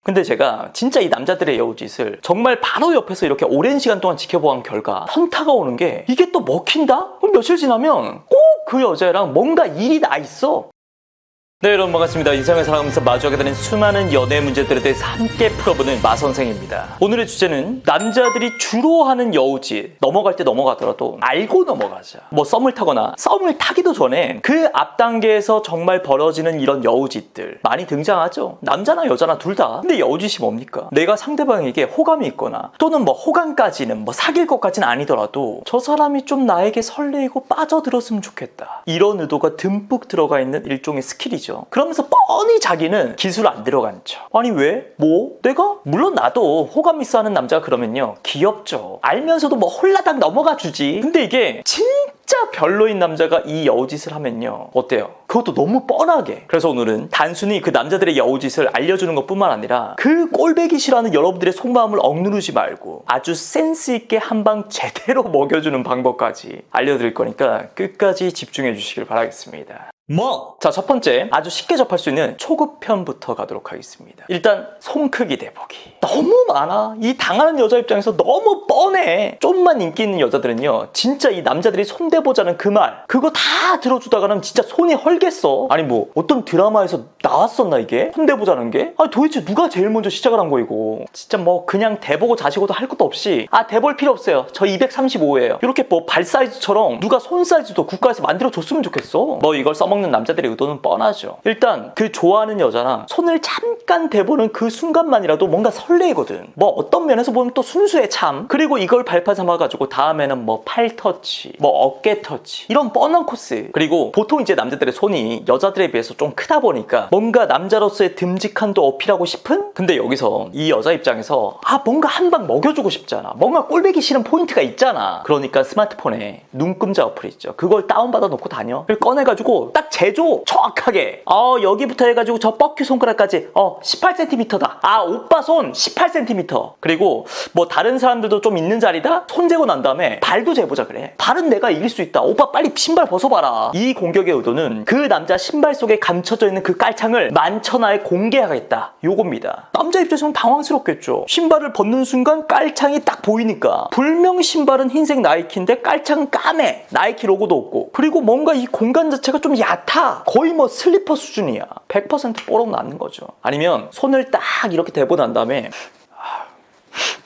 근데 제가 진짜 이 남자들의 여우짓을 정말 바로 옆에서 이렇게 오랜 시간 동안 지켜본 결과 현타가 오는 게 이게 또 먹힌다? 그럼 며칠 지나면 꼭 그 여자랑 뭔가 일이 나 있어. 네, 여러분 반갑습니다. 인생을 살아가면서 마주하게 되는 수많은 연애 문제들에 대해서 함께 풀어보는 마선생입니다. 오늘의 주제는 남자들이 주로 하는 여우짓. 넘어갈 때 넘어가더라도 알고 넘어가자. 뭐 썸을 타거나 썸을 타기도 전에 그 앞 단계에서 정말 벌어지는 이런 여우짓들 많이 등장하죠. 남자나 여자나 둘 다. 근데 여우짓이 뭡니까? 내가 상대방에게 호감이 있거나 또는 뭐 호감까지는 뭐 사귈 것까지는 아니더라도 저 사람이 좀 나에게 설레이고 빠져들었으면 좋겠다. 이런 의도가 듬뿍 들어가 있는 일종의 스킬이죠. 그러면서 뻔히 자기는 기술 안 들어간 척. 아니 왜? 뭐? 내가? 물론 나도 호감 있어 하는 남자가 그러면요 귀엽죠. 알면서도 뭐 홀라당 넘어가 주지. 근데 이게 진짜 별로인 남자가 이 여우짓을 하면요 어때요? 그것도 너무 뻔하게. 그래서 오늘은 단순히 그 남자들의 여우짓을 알려주는 것뿐만 아니라 그 꼴배기 싫어하는 여러분들의 속마음을 억누르지 말고 아주 센스 있게 한 방 제대로 먹여주는 방법까지 알려드릴 거니까 끝까지 집중해 주시길 바라겠습니다. 자, 첫 번째 아주 쉽게 접할 수 있는 초급편부터 가도록 하겠습니다. 일단 손 크기 대보기. 너무 많아. 이 당하는 여자 입장에서 너무 뻔해. 좀만 인기 있는 여자들은요 진짜 이 남자들이 손 대보자는 그 말 그거 다 들어주다가는 진짜 손이 헐겠어. 아니 뭐 어떤 드라마에서 나왔었나 이게? 손 대보자는 게? 아니 도대체 누가 제일 먼저 시작을 한 거이고. 진짜 뭐 그냥 대보고 자시고도 할 것도 없이 아 대볼 필요 없어요. 저 235예요. 이렇게 뭐 발 사이즈처럼 누가 손 사이즈도 국가에서 만들어줬으면 좋겠어. 뭐 이걸 써먹는 남자들의 의도는 뻔하죠. 일단 그 좋아하는 여자랑 손을 잠깐 대보는 그 순간만이라도 뭔가 설레거든. 뭐 어떤 면에서 보면 또 순수해 참. 그리고 이걸 발판 삼아가지고 다음에는 뭐 팔 터치, 뭐 어깨 터치 이런 뻔한 코스. 그리고 보통 이제 남자들의 손이 여자들에 비해서 좀 크다 보니까 뭔가 남자로서의 듬직함도 어필하고 싶은? 근데 여기서 이 여자 입장에서 아 뭔가 한 방 먹여주고 싶잖아. 뭔가 꼴배기 싫은 포인트가 있잖아. 그러니까 스마트폰에 눈금자 어플 있죠. 그걸 다운받아 놓고 다녀. 그걸 꺼내가지고 딱 재줘. 정확하게. 여기부터 해가지고 저 뻑큐 손가락까지 18cm다. 아 오빠 손 18cm. 그리고 뭐 다른 사람들도 좀 있는 자리다? 손 재고 난 다음에 발도 재보자 그래. 발은 내가 이길 수 있다. 오빠 빨리 신발 벗어봐라. 이 공격의 의도는 그 남자 신발 속에 감춰져 있는 그 깔창을 만천하에 공개하겠다. 요겁니다. 남자 입장에서는 당황스럽겠죠. 신발을 벗는 순간 깔창이 딱 보이니까. 불명 신발은 흰색 나이키인데 깔창은 까매. 나이키 로고도 없고. 그리고 뭔가 이 공간 자체가 좀 얕아. 거의 뭐 슬리퍼 수준이야. 100% 뽀록 맞는 거죠. 아니면 손을 딱 이렇게 대고 난 다음에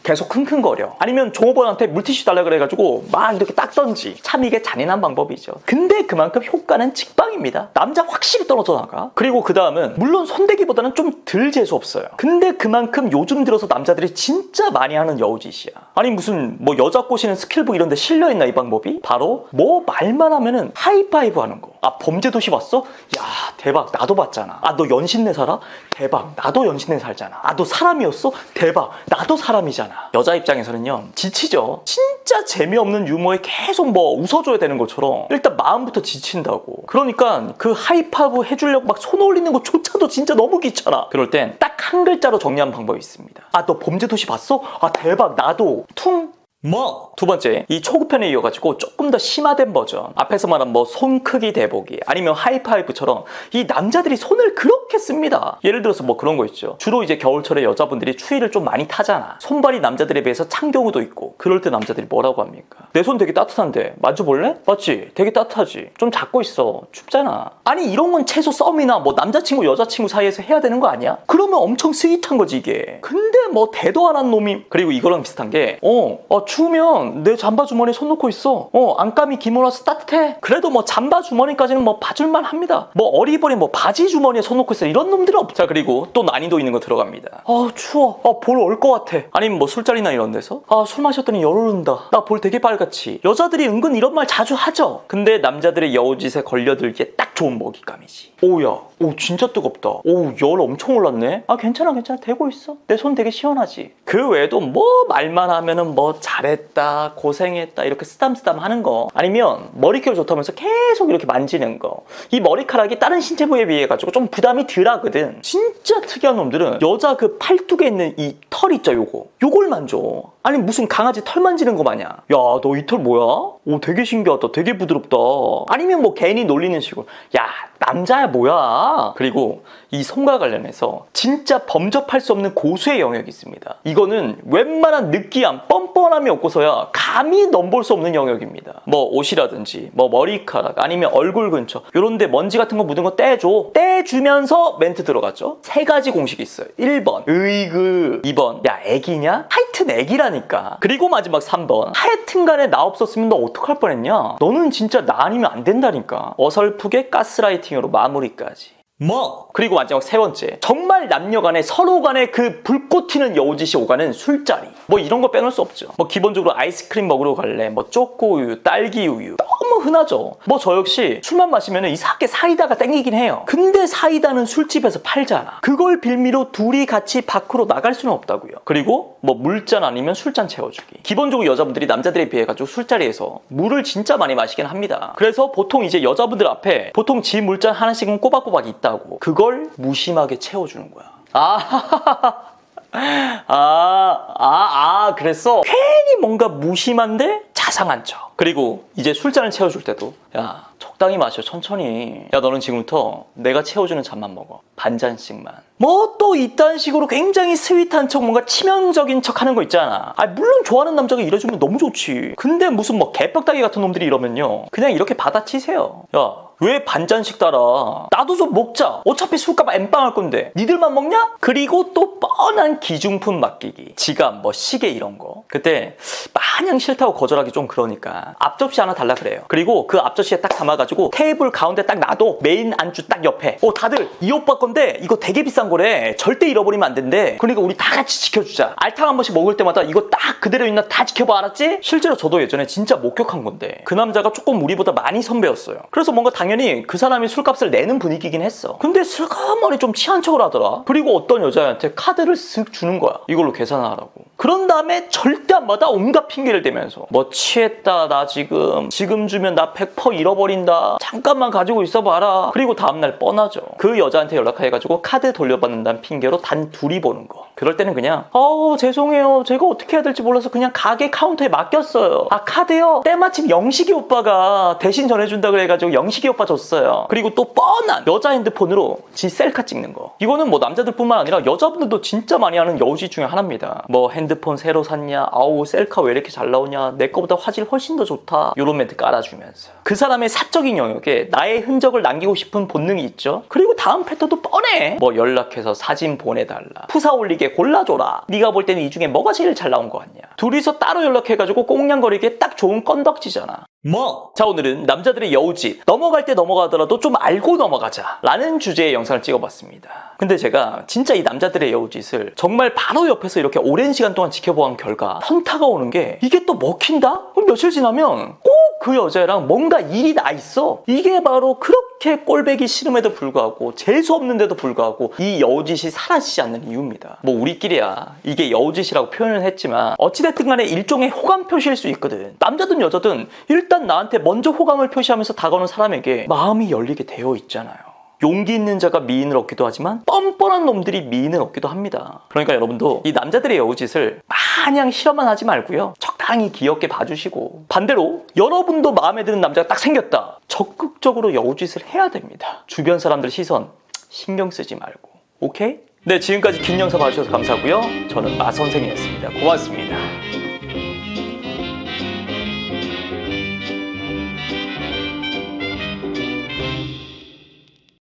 계속 킁킁거려. 아니면 종업원한테 물티슈 달라 그래가지고 막 이렇게 닦던지. 참 이게 잔인한 방법이죠. 근데 그만큼 효과는 직방입니다. 남자 확실히 떨어져 나가. 그리고 그 다음은 물론 손대기보다는 좀 덜 재수없어요. 근데 그만큼 요즘 들어서 남자들이 진짜 많이 하는 여우짓이야. 아니 무슨 뭐 여자 꼬시는 스킬북 이런 데 실려있나 이 방법이? 바로 뭐 말만 하면은 하이파이브 하는 거. 아 범죄도시 봤어? 야 대박 나도 봤잖아. 아 너 연신내 살아? 대박 나도 연신내 살잖아. 아 너 사람이었어? 대박 나도 사람이잖아. 여자 입장에서는요 지치죠. 진짜 재미없는 유머에 계속 뭐 웃어줘야 되는 것처럼 일단 마음부터 지친다고. 그러니까 그 하이파이브 해주려고 막 손 올리는 것조차도 진짜 너무 귀찮아. 그럴 땐 딱 한 글자로 정리하는 방법이 있습니다. 아 너 범죄도시 봤어? 아 대박 나도 퉁. 뭐? 두 번째, 이 초급편에 이어가지고 조금 더 심화된 버전. 앞에서 말한 뭐 손 크기 대보기 아니면 하이파이브처럼 이 남자들이 손을 그렇게 씁니다. 예를 들어서 뭐 그런 거 있죠. 주로 이제 겨울철에 여자분들이 추위를 좀 많이 타잖아. 손발이 남자들에 비해서 찬 경우도 있고. 그럴 때 남자들이 뭐라고 합니까? 내 손 되게 따뜻한데 만져볼래? 맞지? 되게 따뜻하지? 좀 잡고 있어. 춥잖아. 아니 이런 건 최소 썸이나 뭐 남자친구 여자친구 사이에서 해야 되는 거 아니야? 그러면 엄청 스윗한 거지 이게. 근데 뭐 대도 안 한 놈이. 그리고 이거랑 비슷한 게 추우면 내 잠바 주머니에 손 놓고 있어. 안감이 기모라서 따뜻해. 그래도 뭐 잠바 주머니까지는 뭐 봐줄만 합니다. 뭐 어리버리 뭐 바지 주머니에 손 놓고 있어. 이런 놈들은 없. 자 그리고 또 난이도 있는 거 들어갑니다. 추워. 볼 올 것 같아. 아니면 뭐 술자리나 이런 데서 술 마셨더니 열 오른다. 나 볼 되게 빨갛지. 여자들이 은근 이런 말 자주 하죠. 근데 남자들의 여우짓에 걸려들기에 딱 좋은 먹잇감이지. 오야 진짜 뜨겁다. 열 엄청 올랐네. 괜찮아 되고 있어. 내 손 되게 시원하지. 그 외에도 뭐 말만 하면은 뭐 잘했다 고생했다 이렇게 쓰담쓰담 하는 거. 아니면 머리결 좋다면서 계속 이렇게 만지는 거. 이 머리카락이 다른 신체 부위에 비해 가지고 좀 부담이 덜 하거든. 진짜 특이한 놈들은 여자 그 팔뚝에 있는 이 털 있죠, 요걸 만져. 아니 무슨 강아지 털 만지는 거 마냥. 야, 너 이 털 뭐야? 오, 되게 신기하다. 되게 부드럽다. 아니면 뭐 괜히 놀리는 식으로, 야, 남자야 뭐야? 그리고 이 손과 관련해서 진짜 범접할 수 없는 고수의 영역이 있습니다. 이거는 웬만한 느끼함, 뻔뻔함이 없고서야 감히 넘볼 수 없는 영역입니다. 뭐 옷이라든지 뭐 머리카락 아니면 얼굴 근처 요런 데 먼지 같은 거 묻은 거 떼줘. 떼주면서 멘트 들어갔죠. 세 가지 공식이 있어요. 1번 으이그, 2번 야 애기냐? 하여튼 애기라니까. 그리고 마지막 3번 하여튼간에 나 없었으면 너 어떡할 뻔했냐? 너는 진짜 나 아니면 안 된다니까. 어설프게 가스라이팅으로 마무리까지. 그리고 마지막 세 번째, 정말 남녀간에 서로 간에 그 불꽃 튀는 여우짓이 오가는 술자리. 뭐 이런 거 빼놓을 수 없죠. 뭐 기본적으로 아이스크림 먹으러 갈래, 뭐 초코우유, 딸기우유, 너무 흔하죠. 뭐 저 역시 술만 마시면 이상하게 사이다가 땡기긴 해요. 근데 사이다는 술집에서 팔잖아. 그걸 빌미로 둘이 같이 밖으로 나갈 수는 없다고요. 그리고 뭐 물잔 아니면 술잔 채워주기. 기본적으로 여자분들이 남자들에 비해 가지고 술자리에서 물을 진짜 많이 마시긴 합니다. 그래서 보통 이제 여자분들 앞에 보통 지 물잔 하나씩은 꼬박꼬박 있다. 그걸 무심하게 채워주는 거야. 그랬어? 괜히 뭔가 무심한데 자상한 척. 그리고 이제 술잔을 채워줄 때도, 야, 적당히 마셔, 천천히. 야, 너는 지금부터 내가 채워주는 잔만 먹어. 반잔씩만. 뭐 또 이딴 식으로 굉장히 스윗한 척, 뭔가 치명적인 척 하는 거 있잖아. 물론 좋아하는 남자가 이래주면 너무 좋지. 근데 무슨 뭐 개뻑다기 같은 놈들이 이러면요, 그냥 이렇게 받아치세요. 야, 왜 반잔씩 따라? 나도 좀 먹자. 어차피 술값 엠빵할 건데 니들만 먹냐? 그리고 또 뻔한 기중품 맡기기. 지갑, 뭐 시계 이런 거. 그때 마냥 싫다고 거절하기 좀 그러니까 앞접시 하나 달라 그래요. 그리고 그 앞접시에 딱 담아가지고 테이블 가운데 딱 놔둬. 메인 안주 딱 옆에. 다들 이 오빠 건데 이거 되게 비싼 거래. 절대 잃어버리면 안 된대. 그러니까 우리 다 같이 지켜주자. 알탕 한 번씩 먹을 때마다 이거 딱 그대로 있나 다 지켜봐, 알았지? 실제로 저도 예전에 진짜 목격한 건데 그 남자가 조금 우리보다 많이 선배였어요. 그래서 뭔가 당연히 그 사람이 술값을 내는 분위기긴 했어. 근데 슬그머니 좀 취한 척을 하더라. 그리고 어떤 여자애한테 카드를 쓱 주는 거야. 이걸로 계산하라고. 그런 다음에 절대 안 받아. 온갖 핑계를 대면서 뭐 취했다, 나 지금 주면 나 100% 잃어버린다, 잠깐만 가지고 있어봐라. 그리고 다음날 뻔하죠. 그 여자한테 연락해가지고 카드 돌려받는다는 핑계로 단 둘이 보는 거. 그럴 때는 그냥 죄송해요, 제가 어떻게 해야 될지 몰라서 그냥 가게 카운터에 맡겼어요. 카드요? 때마침 영식이 오빠가 대신 전해준다 그래가지고 영식이 오빠 줬어요. 그리고 또 뻔한 여자 핸드폰으로 지 셀카 찍는 거. 이거는 뭐 남자들뿐만 아니라 여자분들도 진짜 많이 하는 여우짓 중에 하나입니다. 뭐 핸드폰 새로 샀냐, 아우 셀카 왜 이렇게 잘 나오냐, 내 거보다 화질 훨씬 더 좋다, 요런 멘트 깔아주면서 그 사람의 사적인 영역에 나의 흔적을 남기고 싶은 본능이 있죠. 그리고 다음 패턴도 뻔해. 뭐 연락해서 사진 보내달라, 푸사 올리게 골라줘라, 네가 볼 때는 이 중에 뭐가 제일 잘 나온 거 같냐. 둘이서 따로 연락해가지고 꽁냥거리기에 딱 좋은 건덕지잖아. 자, 오늘은 남자들의 여우짓, 넘어갈 때 넘어가더라도 좀 알고 넘어가자 라는 주제의 영상을 찍어봤습니다. 근데 제가 진짜 이 남자들의 여우짓을 정말 바로 옆에서 이렇게 오랜 시간 동안 지켜본 결과 현타가 오는 게, 이게 또 먹힌다? 그럼 며칠 지나면 꼭 그 여자애랑 뭔가 일이 나 있어. 이게 바로 그렇게 꼴배기 싫음에도 불구하고 재수없는데도 불구하고 이 여우짓이 사라지지 않는 이유입니다. 뭐 우리끼리야 이게 여우짓이라고 표현을 했지만 어찌됐든 간에 일종의 호감 표시일 수 있거든. 남자든 여자든 일단 나한테 먼저 호감을 표시하면서 다가오는 사람에게 마음이 열리게 되어 있잖아요. 용기 있는 자가 미인을 얻기도 하지만 뻔뻔한 놈들이 미인을 얻기도 합니다. 그러니까 여러분도 이 남자들의 여우짓을 마냥 실험만 하지 말고요, 적당히 귀엽게 봐주시고, 반대로 여러분도 마음에 드는 남자가 딱 생겼다, 적극적으로 여우짓을 해야 됩니다. 주변 사람들 시선 신경 쓰지 말고. 오케이? 네, 지금까지 긴 영상 봐주셔서 감사하고요. 저는 마선생이었습니다. 고맙습니다.